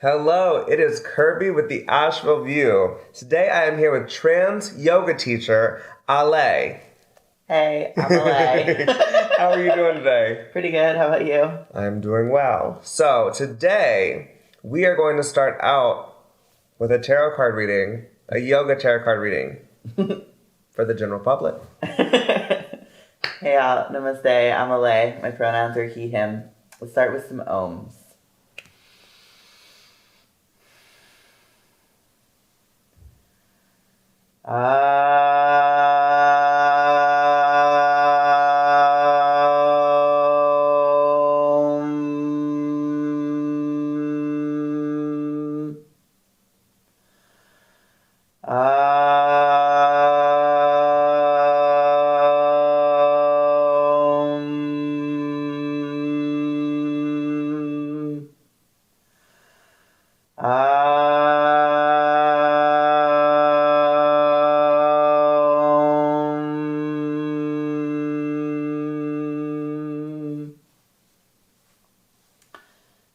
Hello, it is Kirby with the Asheville View. Today I am here with trans yoga teacher Allé. Hey, I'm Alay. How are you doing today? Pretty good. How about you? I'm doing well. So today we are going to start out with a tarot card reading, a yoga tarot card reading for the general public. Hey y'all, namaste. I'm Alay. My pronouns are he, him. Let's start with some ohms.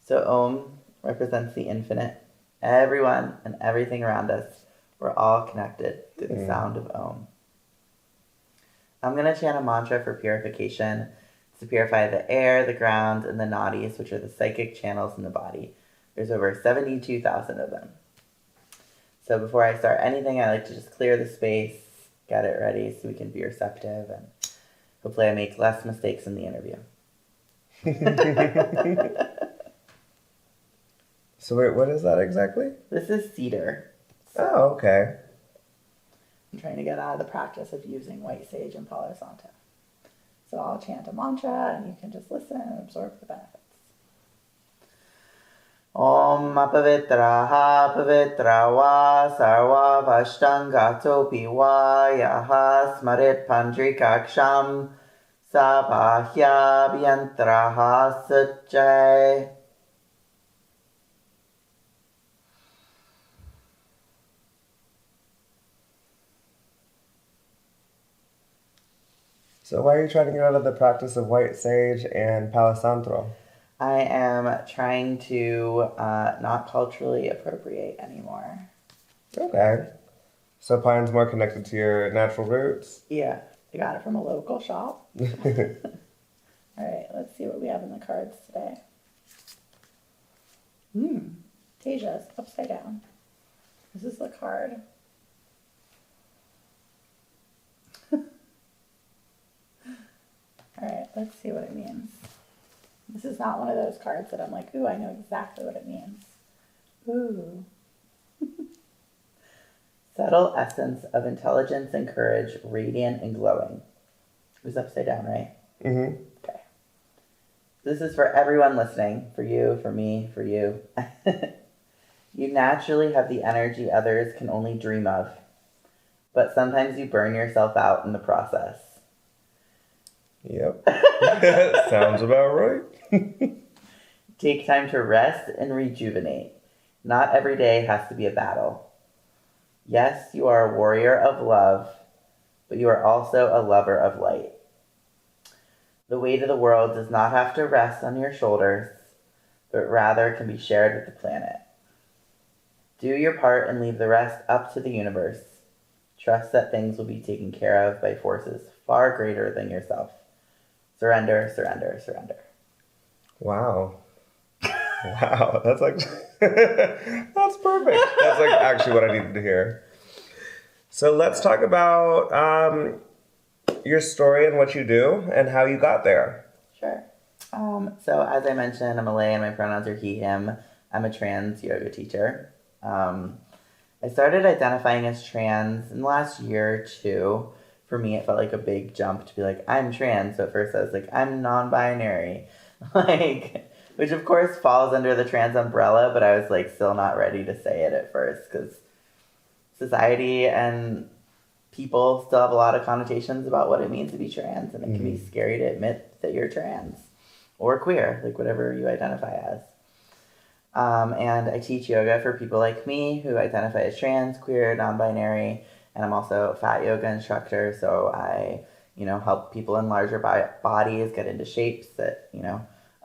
So Om represents the infinite. Everyone and everything around us, we're all connected through the sound of Om. I'm going to chant a mantra for purification to purify the air, the ground, and the nadis, which are the psychic channels in the body. There's over 72,000 of them. So before I start anything, I like to just clear the space, get it ready so we can be receptive, and hopefully I make less mistakes in the interview. So wait, what is that exactly? This is cedar. Oh, okay. I'm trying to get out of the practice of using white sage and Palo Santo. So I'll chant a mantra and you can just listen and absorb the benefits. Om apavitraha pavitra va sarva vashtangatopi va yaha smarit pandrikaksham sabahya byantraha sajjay. So why are you trying to get out of the practice of white sage and Palo Santo? I am trying to not culturally appropriate anymore. Okay. So pine's more connected to your natural roots? Yeah, I got it from a local shop. All right, let's see what we have in the cards today. Tejas, upside down. This is the card. All right, let's see what it means. This is not one of those cards that I'm like, ooh, I know exactly what it means. Ooh. Subtle essence of intelligence and courage, radiant and glowing. It was upside down, right? Mm-hmm. Okay. This is for everyone listening. For you, for me, for you. You naturally have the energy others can only dream of. But sometimes you burn yourself out in the process. Yep. Sounds about right. Take time to rest and rejuvenate. Not every day has to be a battle. Yes, you are a warrior of love, but you are also a lover of light. The weight of the world does not have to rest on your shoulders, but rather can be shared with the planet. Do your part and leave the rest up to the universe. Trust that things will be taken care of by forces far greater than yourself. Surrender, surrender, surrender. Wow. Wow. That's like, that's perfect. That's like actually what I needed to hear. So let's talk about your story and what you do and how you got there. Sure. So as I mentioned, I'm Alay and my pronouns are he, him. I'm a trans yoga teacher. I started identifying as trans in the last year or two. For me, it felt like a big jump to be like, I'm trans. So at first I was like, I'm non-binary. Which of course falls under the trans umbrella, but I was like still not ready to say it at first because society and people still have a lot of connotations about what it means to be trans, and it can be scary to admit that you're trans or queer, like whatever you identify as. And I teach yoga for people like me who identify as trans, queer, non-binary, and I'm also a fat yoga instructor, so I, help people in larger bodies get into shapes that,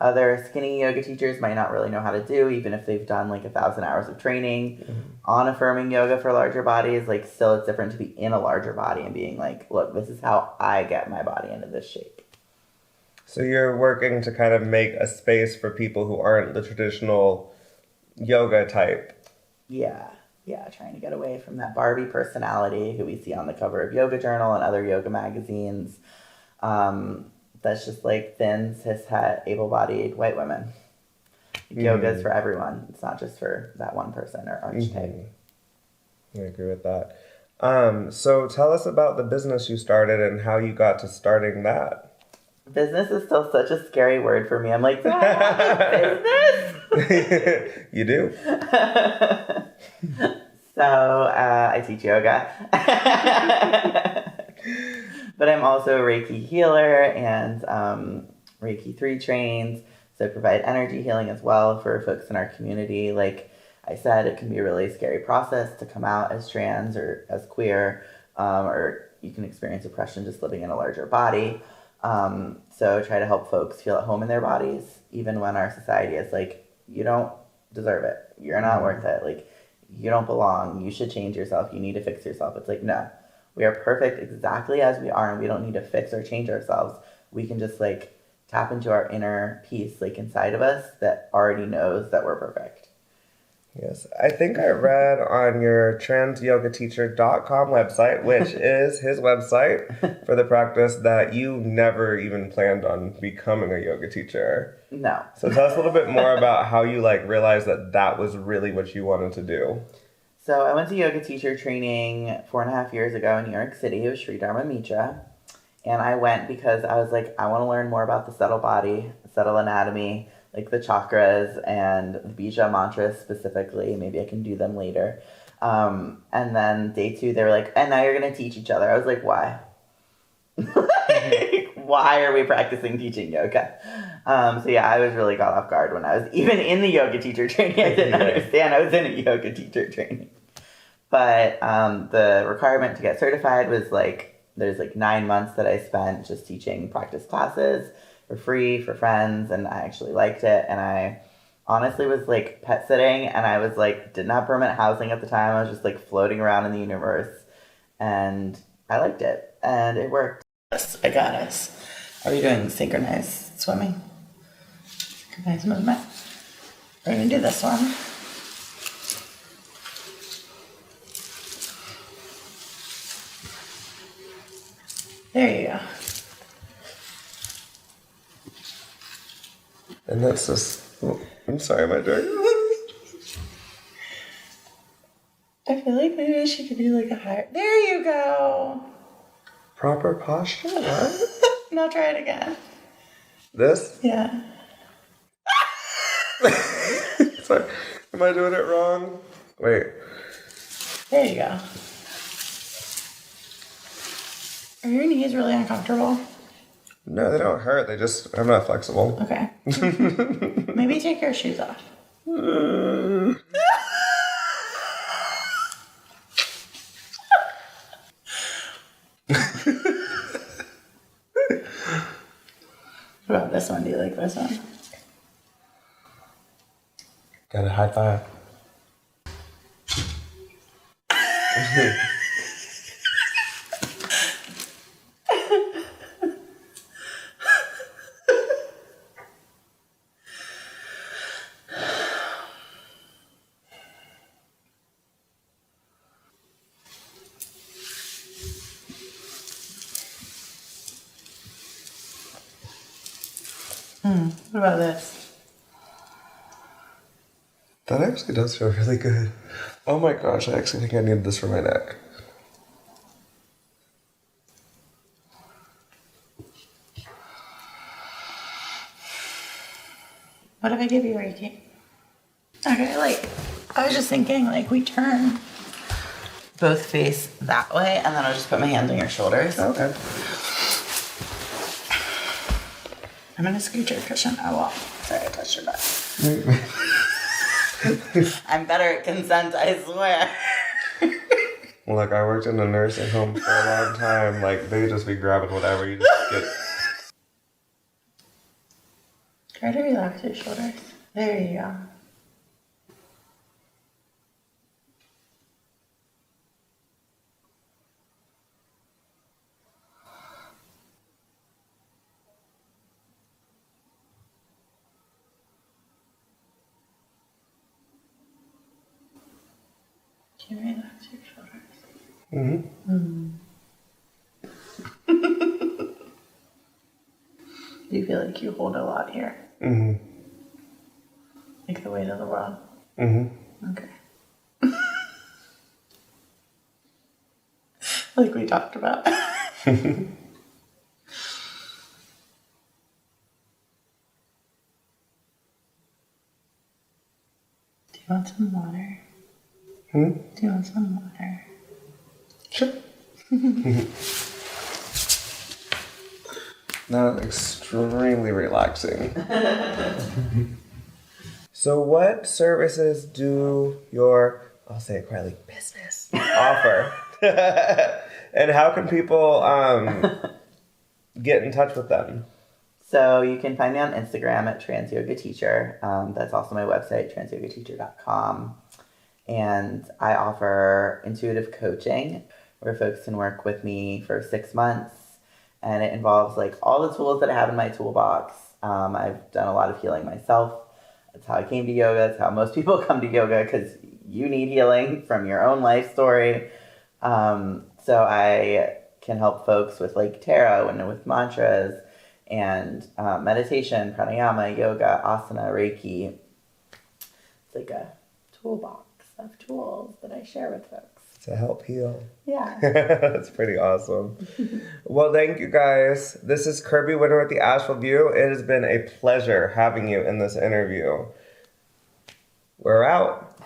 other skinny yoga teachers might not really know how to do, even if they've done like 1,000 hours of training on affirming yoga for larger bodies. Like, still, it's different to be in a larger body and being like, look, this is how I get my body into this shape. So you're working to kind of make a space for people who aren't the traditional yoga type. Yeah, trying to get away from that Barbie personality who we see on the cover of Yoga Journal and other yoga magazines. That's just like thin, cis-het, able-bodied white women. Yoga is for everyone. It's not just for that one person or archetype. I agree with that. So tell us about the business you started and how you got to starting that. Business is still such a scary word for me. I'm like, do I have a business? You do. So I teach yoga. But I'm also a Reiki healer and Reiki 3 trained. So I provide energy healing as well for folks in our community. Like I said, it can be a really scary process to come out as trans or as queer, or you can experience oppression just living in a larger body. So try to help folks feel at home in their bodies, even when our society is like, you don't deserve it. You're not worth it. Like, you don't belong. You should change yourself. You need to fix yourself. It's like, no, we are perfect exactly as we are, and we don't need to fix or change ourselves. We can just like tap into our inner peace, like inside of us, that already knows that we're perfect. Yes. I think I read on your transyogateacher.com website, which is his website for the practice, that you never even planned on becoming a yoga teacher. No. So tell us a little bit more about how you like realized that that was really what you wanted to do. So I went to yoga teacher training 4.5 years ago in New York City. It was Sri Dharma Mitra. And I went because I was like, I want to learn more about the subtle body, subtle anatomy, like the chakras and the bija mantras specifically. Maybe I can do them later. And then day 2, they were like, and now you're going to teach each other. I was like, why? Like, why are we practicing teaching yoga? So yeah, I was really caught off guard when I was even in the yoga teacher training. I didn't understand I was in a yoga teacher training. But the requirement to get certified was like, there's like 9 months that I spent just teaching practice classes for free for friends, and I actually liked it. And I honestly was like pet sitting, and I was like, didn't have permanent housing at the time. I was just like floating around in the universe, and I liked it, and it worked. I got us. Are we doing synchronized swimming? Synchronized movement. We're gonna do this one. There you go. And that's just, I'm sorry, am I doing this? I feel like maybe I should give you like a higher. There you go. Proper posture? What? No, try it again. This? Yeah. Sorry, am I doing it wrong? Wait. There you go. Are your knees really uncomfortable? No, they don't hurt. I'm not flexible. Okay. Maybe take your shoes off. What about this one? Do you like this one? Got a high five. What about this? That actually does feel really good. Oh my gosh, I actually think I need this for my neck. What if I give you Reiki? Okay, like, I was just thinking, like, we turn both face that way, and then I'll just put my hands on your shoulders. Okay. I'm gonna scoot your cushion. Oh, well. Sorry, I touched your butt. I'm better at consent, I swear. Look, I worked in a nursing home for a long time. Like, they just be grabbing whatever you just get. Try to relax your shoulders. There you go. Can you relax your shoulders? Mm-hmm. Do you feel like you hold a lot here? Mm-hmm. Like the weight of the world? Mm-hmm. Okay. Like we talked about. Do you want some water? Do you want some water? Sure. That was extremely relaxing. So what services do your, I'll say it quietly, business offer? And how can people get in touch with them? So you can find me on Instagram at Trans Yoga Teacher. That's also my website, transyogateacher.com. And I offer intuitive coaching where folks can work with me for 6 months. And it involves like all the tools that I have in my toolbox. I've done a lot of healing myself. That's how I came to yoga. That's how most people come to yoga, because you need healing from your own life story. So I can help folks with like tarot and with mantras and meditation, pranayama, yoga, asana, reiki. It's like a toolbox of tools that I share with folks. To help heal. Yeah. That's pretty awesome. Well, thank you guys. This is Kirby Winter with the Asheville View. It has been a pleasure having you in this interview. We're out.